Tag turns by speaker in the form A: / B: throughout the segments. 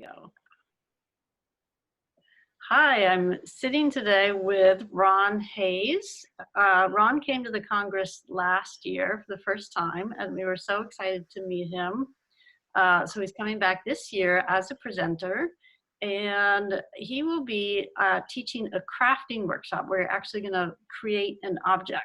A: Go. Hi, I'm sitting today with Ron Hayes. Ron came to the Congress last year for the first time, and we were so excited to meet him. So he's coming back this year as a presenter, and he will be teaching a crafting workshop. We're actually going to create an object,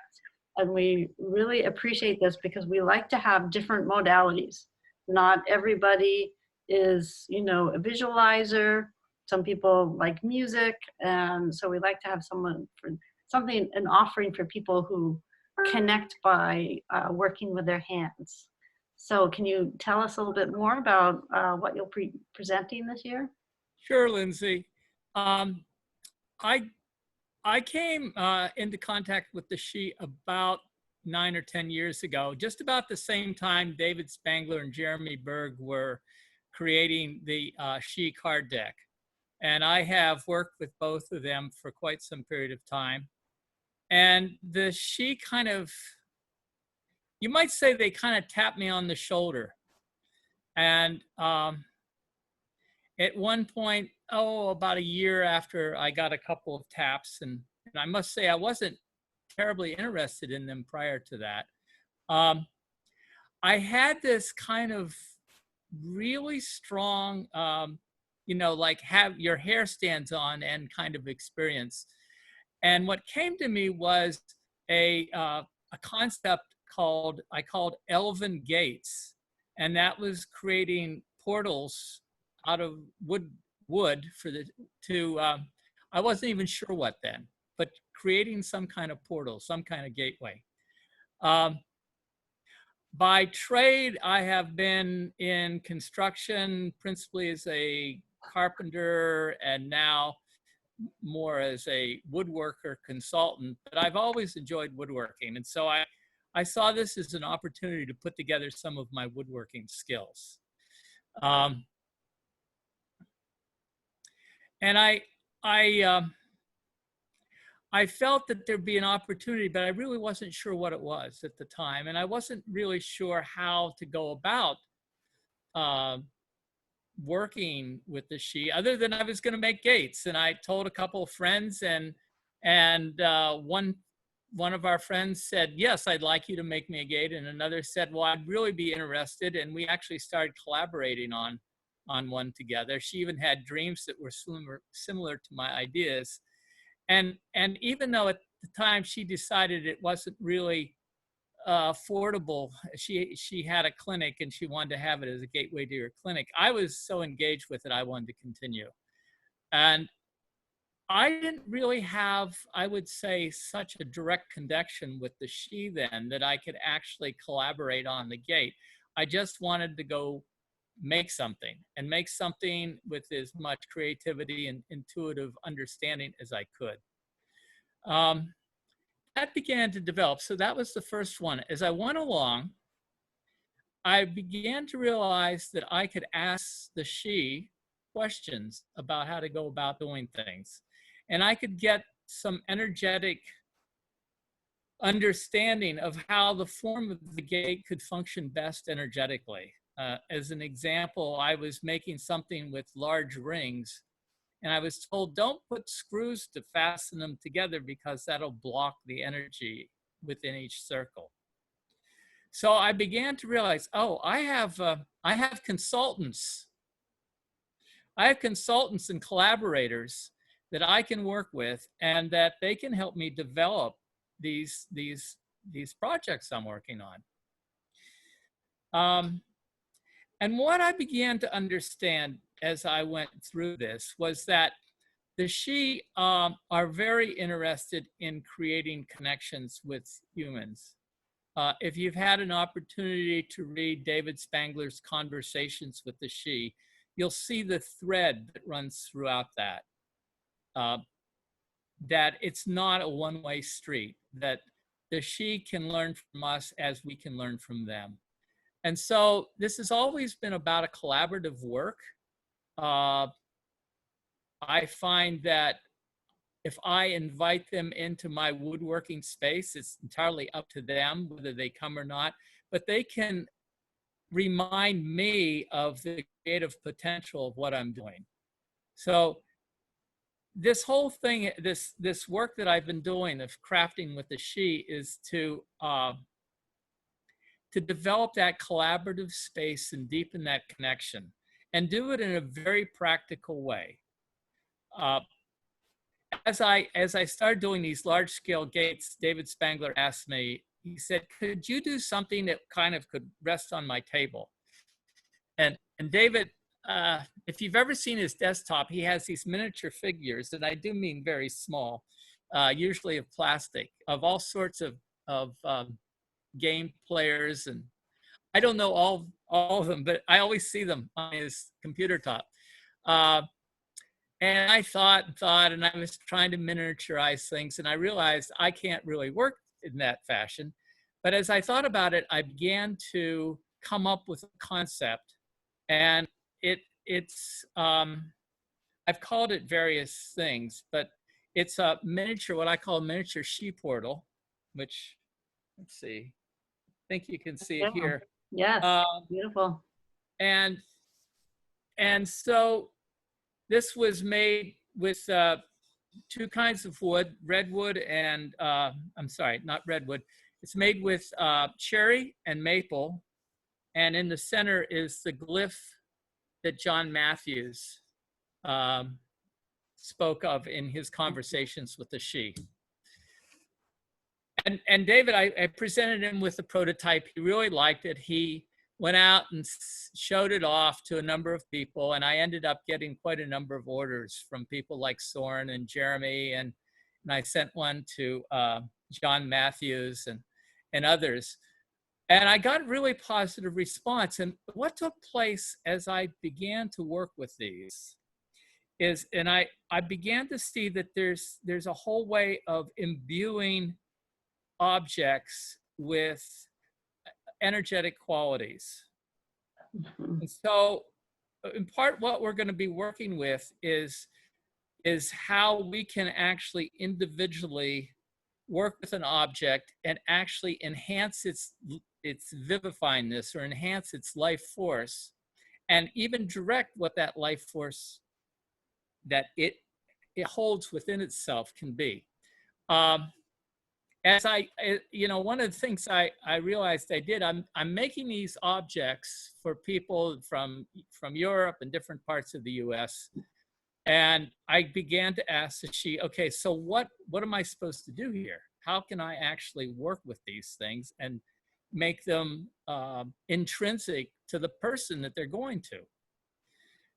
A: and we really appreciate this because we like to have different modalities. Not everybody is, a visualizer. Some people like music, and so we like to have an offering for people who connect by working with their hands. So can you tell us a little bit more about what you'll be presenting this year?
B: Sure, Lindsay. Um, I I came into contact with the She about 9 or 10 years ago, just about the same time David Spangler and Jeremy Berg were creating the She card deck. And I have worked with both of them for quite some period of time. And the She you might say they kind of tapped me on the shoulder. And at one point, about a year after I got a couple of taps, and I must say I wasn't terribly interested in them prior to that. I had this kind of really strong, like have your hair stands on end kind of experience. And what came to me was a concept I called Elven Gates, and that was creating portals out of wood for the to I wasn't even sure what then, but creating some kind of portal, some kind of gateway. By trade, I have been in construction, principally as a carpenter, and now more as a woodworker consultant, but I've always enjoyed woodworking. And so I saw this as an opportunity to put together some of my woodworking skills. And I felt that there'd be an opportunity, but I really wasn't sure what it was at the time. And I wasn't really sure how to go about working with the She, other than I was going to make gates. And I told a couple of friends, and one of our friends said, "Yes, I'd like you to make me a gate." And another said, "Well, I'd really be interested." And we actually started collaborating on one together. She even had dreams that were similar to my ideas. And even though at the time she decided it wasn't really affordable, she had a clinic and she wanted to have it as a gateway to her clinic. I was so engaged with it, I wanted to continue. And I didn't really have, I would say, such a direct connection with the She then that I could actually collaborate on the gate. I just wanted to go make something with as much creativity and intuitive understanding as I could. That began to develop. So that was the first one. As I went along, I began to realize that I could ask the She questions about how to go about doing things. And I could get some energetic understanding of how the form of the gate could function best energetically. As an example, I was making something with large rings, and I was told, don't put screws to fasten them together because that'll block the energy within each circle. So I began to realize, I have consultants. I have consultants and collaborators that I can work with, and that they can help me develop these projects I'm working on. And what I began to understand as I went through this was that the She are very interested in creating connections with humans. If you've had an opportunity to read David Spangler's Conversations with the She, you'll see the thread that runs throughout that. That it's not a one-way street, that the She can learn from us as we can learn from them. And so this has always been about a collaborative work. I find that if I invite them into my woodworking space, it's entirely up to them whether they come or not, but they can remind me of the creative potential of what I'm doing. So this whole thing, this work that I've been doing of crafting with the she is to develop that collaborative space and deepen that connection, and do it in a very practical way. Uh, as I started doing these large scale gates, David Spangler asked me, he said, could you do something that kind of could rest on my table? And David, if you've ever seen his desktop, he has these miniature figures, and I do mean very small, usually of plastic, of all sorts of game players, and I don't know all of them, but I always see them on his computer top. And I thought and thought, and I was trying to miniaturize things, and I realized I can't really work in that fashion. But as I thought about it, I began to come up with a concept, and it's I've called it various things, but it's a miniature, what I call a miniature she portal, which, let's see, I think you can see it
A: Yeah.
B: here.
A: Yes. Beautiful.
B: And so this was made with two kinds of wood, redwood and, I'm sorry, not redwood. It's made with cherry and maple. And in the center is the glyph that John Matthews spoke of in his conversations with the she. And David, I presented him with the prototype. He really liked it. He went out and showed it off to a number of people, and I ended up getting quite a number of orders from people like Soren and Jeremy, and I sent one to John Matthews and others. And I got really positive response. And what took place as I began to work with these is, and I began to see that there's a whole way of imbuing objects with energetic qualities.
A: Mhm.
B: And so in part what we're going to be working with is how we can actually individually work with an object and actually enhance its vivifyingness or enhance its life force, and even direct what that life force that it holds within itself can be. As one of the things I realized I did, I'm making these objects for people from Europe and different parts of the U.S. And I began to ask the she, okay, so what am I supposed to do here? How can I actually work with these things and make them intrinsic to the person that they're going to?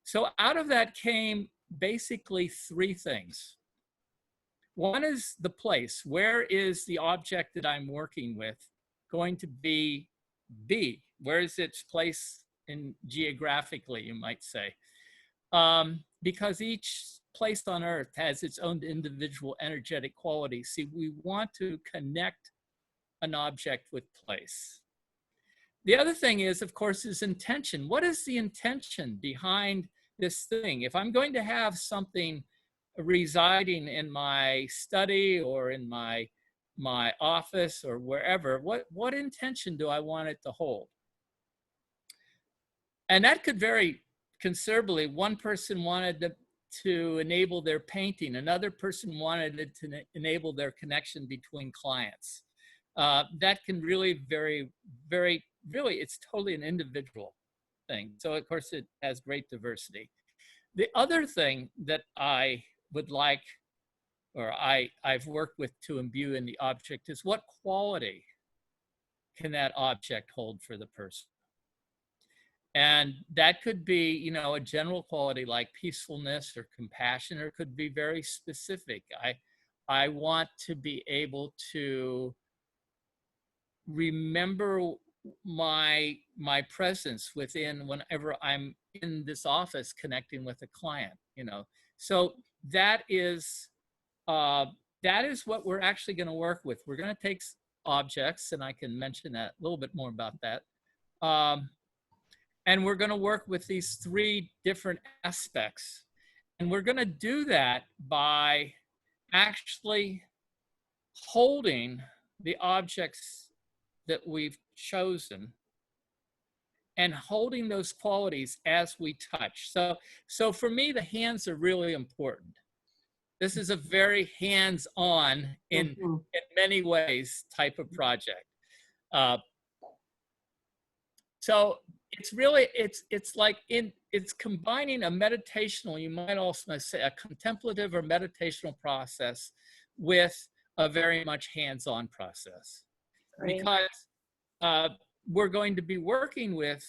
B: So out of that came basically three things. One is the place. Where is the object that I'm working with going to be? Where is its place in geographically, you might say? Because each place on Earth has its own individual energetic quality. See, we want to connect an object with place. The other thing is, of course, is intention. What is the intention behind this thing? If I'm going to have something residing in my study or in my office or wherever, what intention do I want it to hold? And that could vary considerably. One person wanted to enable their painting. Another person wanted it to enable their connection between clients. That can really vary, really, it's totally an individual thing. So of course it has great diversity. The other thing that I would like, or I've worked with to imbue in the object, is what quality can that object hold for the person? And that could be, a general quality like peacefulness or compassion, or it could be very specific. I want to be able to remember my presence within whenever I'm in this office connecting with a client, So that is what we're actually going to work with. We're going to take objects, and I can mention that a little bit more about that. And we're going to work with these three different aspects. And we're going to do that by actually holding the objects that we've chosen and holding those qualities as we touch. So for me, the hands are really important. This is a very hands-on
A: Mhm.
B: in many ways type of project. Uh, so it's really, it's like it's combining a meditational, you might also say a contemplative or meditational process with a very much hands-on process,
A: Great.
B: because uh, we're going to be working with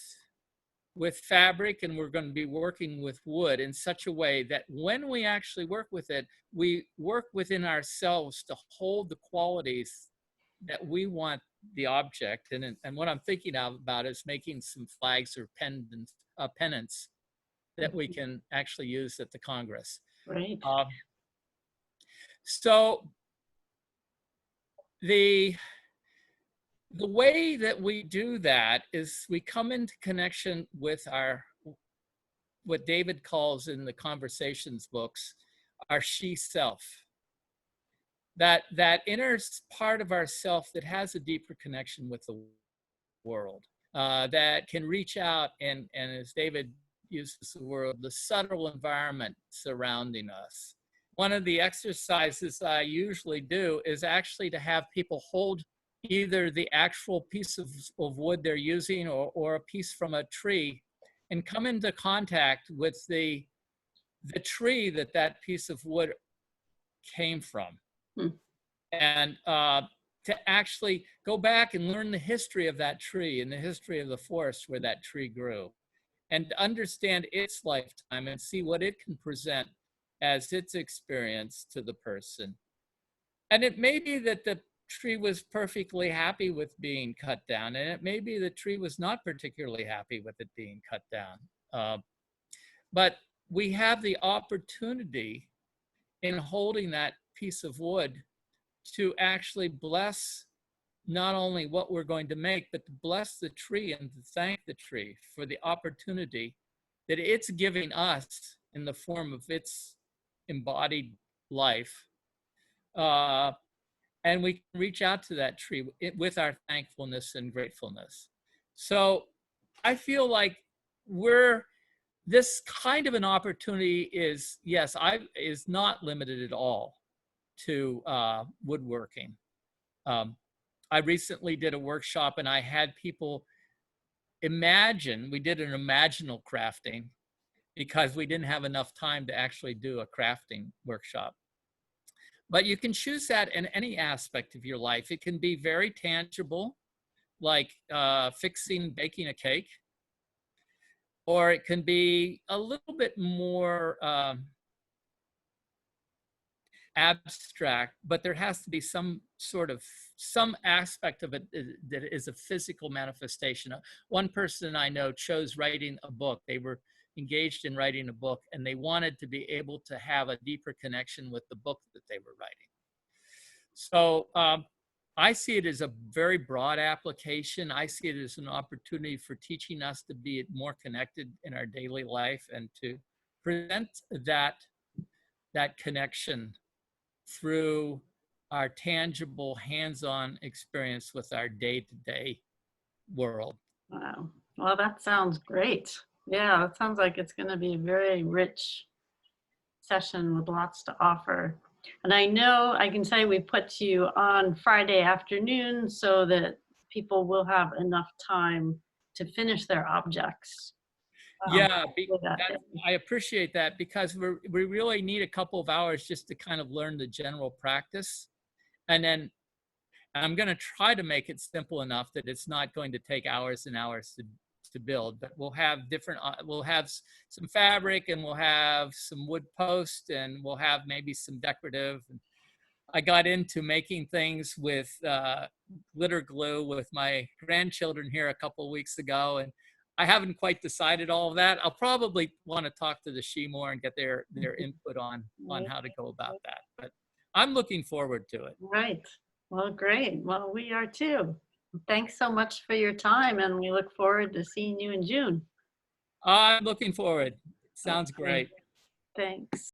B: fabric, and we're going to be working with wood in such a way that when we actually work with it, we work within ourselves to hold the qualities that we want the object. And what I'm thinking about is making some flags or pennants that we can actually use at the Congress.
A: Great.
B: Um, so the way that we do that is we come into connection with our, what David calls in the Conversations books, our she self. That inner part of ourself that has a deeper connection with the world, that can reach out and as David uses the word, the subtle environment surrounding us. One of the exercises I usually do is actually to have people hold either the actual piece of wood they're using, or a piece from a tree, and come into contact with the tree that that piece of wood came from.
A: Hmm.
B: And to actually go back and learn the history of that tree and the history of the forest where that tree grew, and to understand its lifetime and see what it can present as its experience to the person. And it may be that the tree was perfectly happy with being cut down, and it may be the tree was not particularly happy with it being cut down. But we have the opportunity in holding that piece of wood to actually bless not only what we're going to make, but to bless the tree and to thank the tree for the opportunity that it's giving us in the form of its embodied life. And we can reach out to that tree with our thankfulness and gratefulness. So I feel like we're, this kind of an opportunity is, yes, is not limited at all to woodworking. I recently did a workshop and I had people imagine, we did an imaginal crafting because we didn't have enough time to actually do a crafting workshop. But you can choose that in any aspect of your life. It can be very tangible, like baking a cake, or it can be a little bit more abstract, but there has to be some aspect of it that is a physical manifestation. One person I know chose writing a book. They were engaged in writing a book, and they wanted to be able to have a deeper connection with the book that they were writing. So I see it as a very broad application. I see it as an opportunity for teaching us to be more connected in our daily life and to present that connection through our tangible hands-on experience with our day-to-day world.
A: Wow. Well, that sounds great. Yeah, it sounds like it's going to be a very rich session with lots to offer. And I know I can say we put you on Friday afternoon so that people will have enough time to finish their objects.
B: Yeah,
A: For that day.
B: I appreciate that, because we really need a couple of hours just to kind of learn the general practice. And then I'm going to try to make it simple enough that it's not going to take hours and hours to build, but we'll have different, we'll have some fabric, and we'll have some wood post, and we'll have maybe some decorative. I got into making things with glitter glue with my grandchildren here a couple of weeks ago, and I haven't quite decided all of that. I'll probably want to talk to the Shemore and get their input on how to go about that. But I'm looking forward to it.
A: Right. Well, great. Well, we are too. Thanks so much for your time, and we look forward to seeing you in June.
B: I'm looking forward. Sounds
A: Okay.
B: great.
A: Thanks.